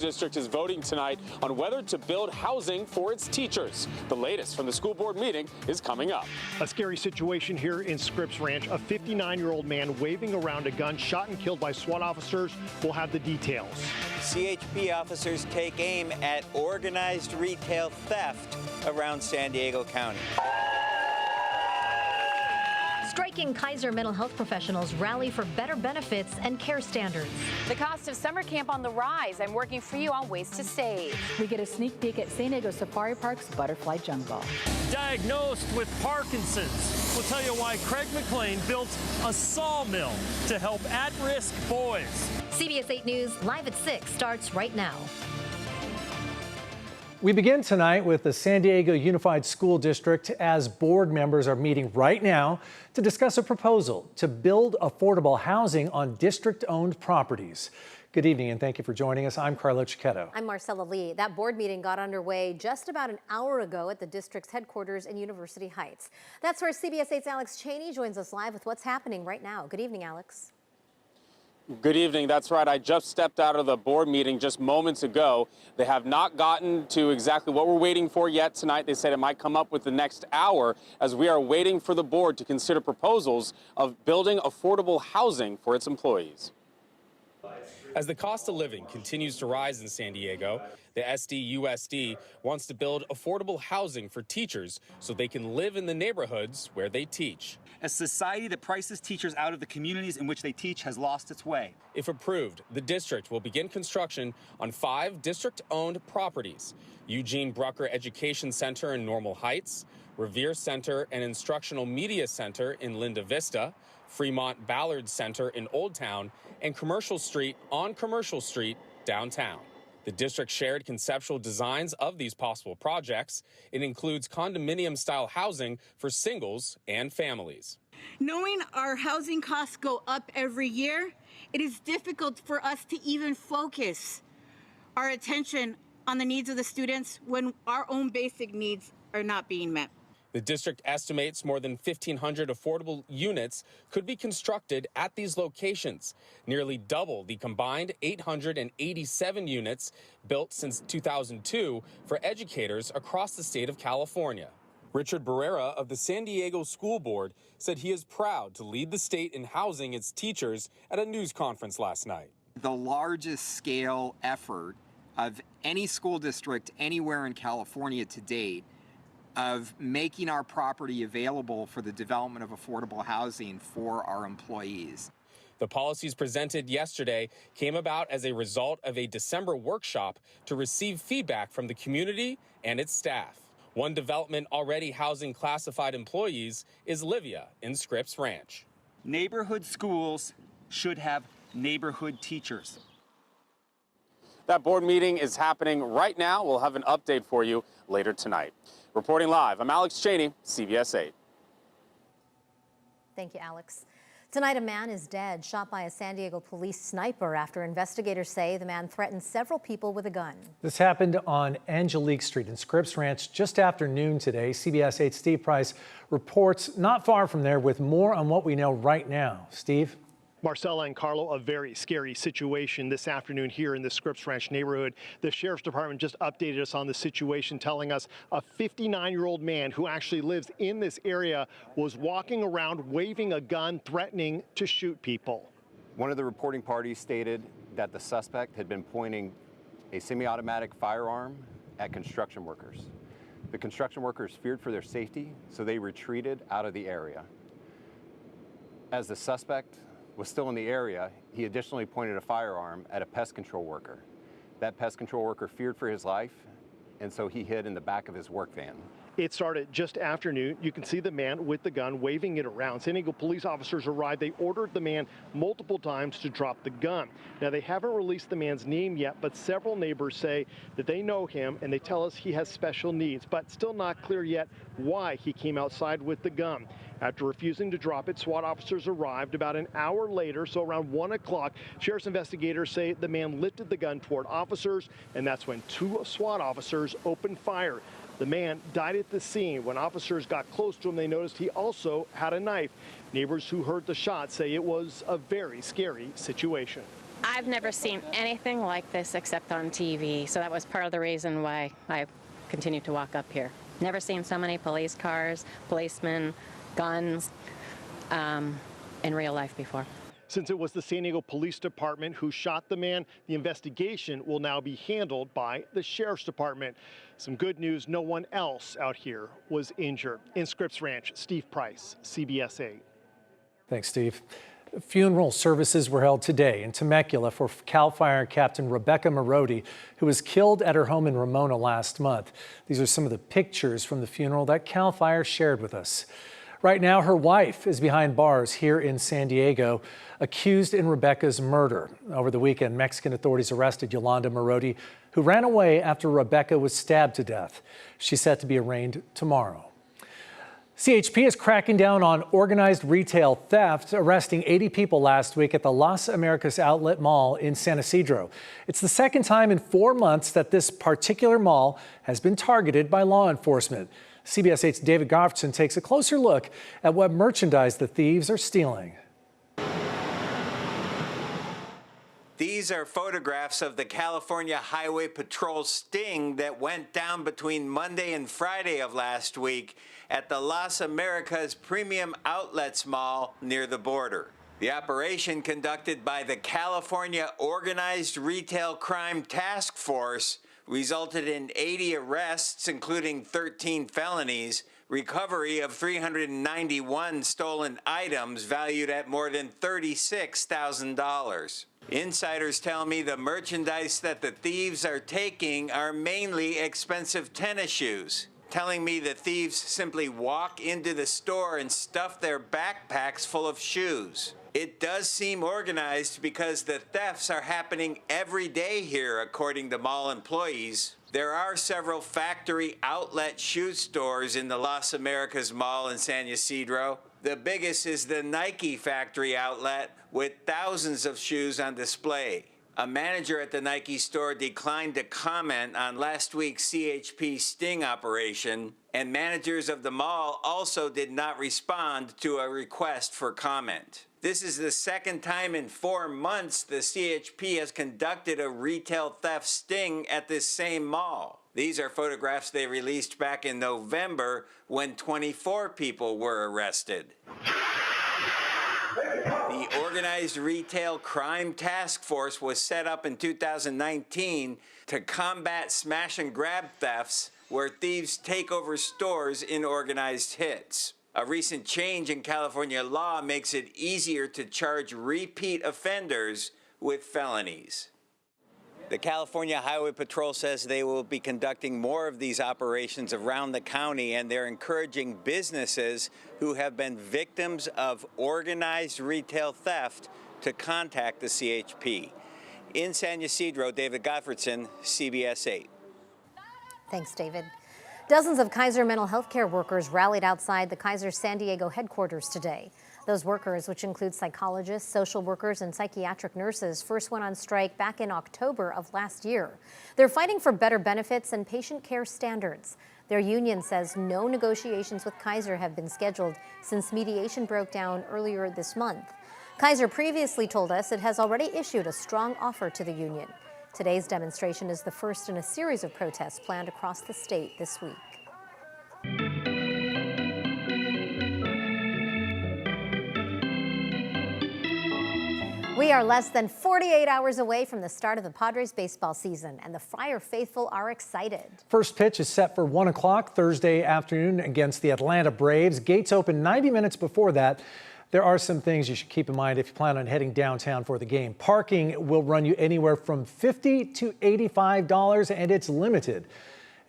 District is voting tonight on whether to build housing for its teachers. The latest from the school board meeting is coming up. A scary situation here in Scripps Ranch. A 59-year-old man waving around a gun, shot and killed by SWAT officers. We'll have the details. CHP officers take aim at organized retail theft around San Diego County. Striking Kaiser mental health professionals rally for better benefits and care standards. The cost of summer camp on the rise. I'm working for you on ways to save. We get a sneak peek at San Diego Safari Park's Butterfly Jungle. Diagnosed with Parkinson's. We'll tell you why Craig McLean built a sawmill to help at-risk boys. CBS 8 News live at 6 starts right now. We begin tonight with the San Diego Unified School District as board members are meeting right now to discuss a proposal to build affordable housing on district-owned properties. Good evening and thank you for joining us. I'm Carlo Cicchetto. I'm Marcella Lee. That board meeting got underway just about an hour ago at the district's headquarters in University Heights. That's where CBS 8's Alex Cheney joins us live with what's happening right now. Good evening, Alex. Good evening. That's right. I just stepped out of the board meeting just moments ago. They have not gotten to exactly what we're waiting for yet tonight. They said it might come up with the next hour as we are waiting for the board to consider proposals of building affordable housing for its employees. As the cost of living continues to rise in San Diego, the SDUSD wants to build affordable housing for teachers so they can live in the neighborhoods where they teach. A society that prices teachers out of the communities in which they teach has lost its way. If approved, the district will begin construction on 5 district-owned properties: Eugene Brucker Education Center in Normal Heights, Revere Center and Instructional Media Center in Linda Vista, Fremont Ballard Center in Old Town, and Commercial Street on Commercial Street downtown. The district shared conceptual designs of these possible projects. It includes condominium-style housing for singles and families. Knowing our housing costs go up every year, it is difficult for us to even focus our attention on the needs of the students when our own basic needs are not being met. The district estimates more than 1,500 affordable units could be constructed at these locations, nearly double the combined 887 units built since 2002 for educators across the state of California. Richard Barrera of the San Diego School Board said he is proud to lead the state in housing its teachers at a news conference last night. The largest scale effort of any school district anywhere in California to date of making our property available for the development of affordable housing for our employees. The policies presented yesterday came about as a result of a December workshop to receive feedback from the community and its staff. One development already housing classified employees is Livia in Scripps Ranch. Neighborhood schools should have neighborhood teachers. That board meeting is happening right now. We'll have an update for you later tonight. Reporting live, I'm Alex Cheney, CBS 8. Thank you, Alex. Tonight, a man is dead, shot by a San Diego police sniper after investigators say the man threatened several people with a gun. This happened on Angelique Street in Scripps Ranch just after noon today. CBS 8's Steve Price reports not far from there with more on what we know right now. Steve? Marcella and Carlo, a very scary situation this afternoon here in the Scripps Ranch neighborhood. The Sheriff's Department just updated us on the situation, telling us a 59-year-old man who actually lives in this area was walking around waving a gun, threatening to shoot people. One of the reporting parties stated that the suspect had been pointing a semi-automatic firearm at construction workers. The construction workers feared for their safety, so they retreated out of the area. As the suspect was still in the area, he additionally pointed a firearm at a pest control worker. That pest control worker feared for his life, and so he hid in the back of his work van. It started just after noon. You can see the man with the gun waving it around. San Diego police officers arrived. They ordered the man multiple times to drop the gun. Now, they haven't released the man's name yet, but several neighbors say that they know him, and they tell us he has special needs, but still not clear yet why he came outside with the gun. After refusing to drop it, SWAT officers arrived about an hour later, so around 1 o'clock. Sheriff's investigators say the man lifted the gun toward officers, and that's when 2 SWAT officers opened fire. The man died at the scene. When officers got close to him, they noticed he also had a knife. Neighbors who heard the shot say it was a very scary situation. I've never seen anything like this except on TV, so that was part of the reason why I continued to walk up here. Never seen so many police cars, policemen, guns in real life before. Since it was the San Diego Police Department who shot the man, the investigation will now be handled by the Sheriff's Department. Some good news, no one else out here was injured. In Scripps Ranch, Steve Price, CBS 8. Thanks, Steve. Funeral services were held today in Temecula for CAL FIRE Captain Rebecca Moroi, who was killed at her home in Ramona last month. These are some of the pictures from the funeral that CAL FIRE shared with us. Right now, her wife is behind bars here in San Diego, accused in Rebecca's murder. Over the weekend, Mexican authorities arrested Yolanda Moroi, who ran away after Rebecca was stabbed to death. She's set to be arraigned tomorrow. CHP is cracking down on organized retail theft, arresting 80 people last week at the Las Americas Outlet Mall in San Isidro. It's the second time in 4 months that this particular mall has been targeted by law enforcement. CBS 8's David Goffredson takes a closer look at what merchandise the thieves are stealing. These are photographs of the California Highway Patrol sting that went down between Monday and Friday of last week at the Las Americas Premium Outlets Mall near the border. The operation, conducted by the California Organized Retail Crime Task Force, resulted in 80 arrests, including 13 felonies, recovery of 391 stolen items valued at more than $36,000. Insiders tell me the merchandise that the thieves are taking are mainly expensive tennis shoes, telling me the thieves simply walk into the store and stuff their backpacks full of shoes. It does seem organized because the thefts are happening every day here, according to mall employees. There are several factory outlet shoe stores in the Las Americas Mall in San Isidro. The biggest is the Nike factory outlet with thousands of shoes on display. A manager at the Nike store declined to comment on last week's CHP sting operation, and managers of the mall also did not respond to a request for comment. This is the second time in 4 months the CHP has conducted a retail theft sting at this same mall. These are photographs they released back in November when 24 people were arrested. The Organized Retail Crime Task Force was set up in 2019 to combat smash and grab thefts where thieves take over stores in organized hits. A recent change in California law makes it easier to charge repeat offenders with felonies. The California Highway Patrol says they will be conducting more of these operations around the county, and they're encouraging businesses who have been victims of organized retail theft to contact the CHP. In San Ysidro, David Goffredson, CBS 8. Thanks, David. Dozens of Kaiser mental health care workers rallied outside the Kaiser San Diego headquarters today. Those workers, which include psychologists, social workers, and psychiatric nurses, first went on strike back in October of last year. They're fighting for better benefits and patient care standards. Their union says no negotiations with Kaiser have been scheduled since mediation broke down earlier this month. Kaiser previously told us it has already issued a strong offer to the union. Today's demonstration is the first in a series of protests planned across the state this week. We are less than 48 hours away from the start of the Padres baseball season, and the Friar faithful are excited. First pitch is set for 1 o'clock Thursday afternoon against the Atlanta Braves. Gates open 90 minutes before that. There are some things you should keep in mind if you plan on heading downtown for the game. Parking will run you anywhere from $50 to $85, and it's limited.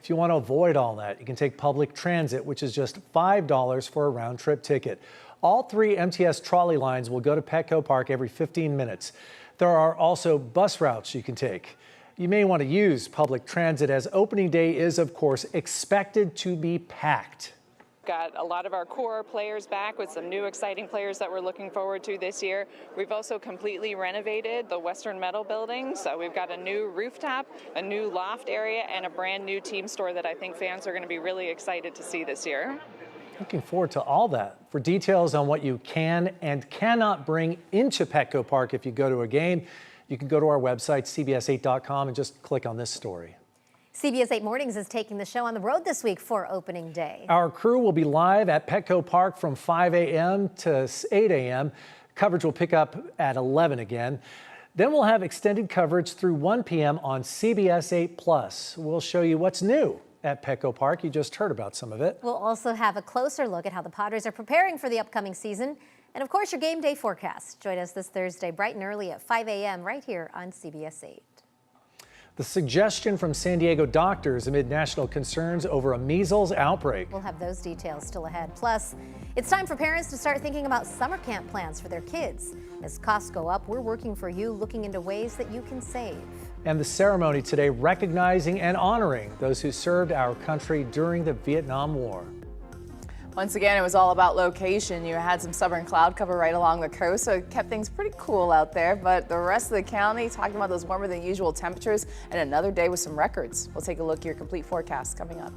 If you want to avoid all that, you can take public transit, which is just $5 for a round-trip ticket. All 3 MTS trolley lines will go to Petco Park every 15 minutes. There are also bus routes you can take. You may want to use public transit, as opening day is, of course, expected to be packed. Got a lot of our core players back with some new exciting players that we're looking forward to this year. We've also completely renovated the Western Metal building, so we've got a new rooftop, a new loft area, and a brand new team store that I think fans are going to be really excited to see this year. Looking forward to all that. For details on what you can and cannot bring into Petco Park if you go to a game, you can go to our website, cbs8.com, and just click on this story. CBS 8 Mornings is taking the show on the road this week for opening day. Our crew will be live at Petco Park from 5 a.m. to 8 a.m. Coverage will pick up at 11 again. Then we'll have extended coverage through 1 p.m. on CBS 8 Plus. We'll show you what's new at Petco Park. You just heard about some of it. We'll also have a closer look at how the Padres are preparing for the upcoming season. And of course, your game day forecast. Join us this Thursday bright and early at 5 a.m. right here on CBS 8. The suggestion from San Diego doctors amid national concerns over a measles outbreak. We'll have those details still ahead. Plus, it's time for parents to start thinking about summer camp plans for their kids. As costs go up, we're working for you, looking into ways that you can save. And the ceremony today recognizing and honoring those who served our country during the Vietnam War. Once again, it was all about location. You had some stubborn cloud cover right along the coast, so it kept things pretty cool out there. But the rest of the county, talking about those warmer than usual temperatures and another day with some records. We'll take a look at your complete forecast coming up.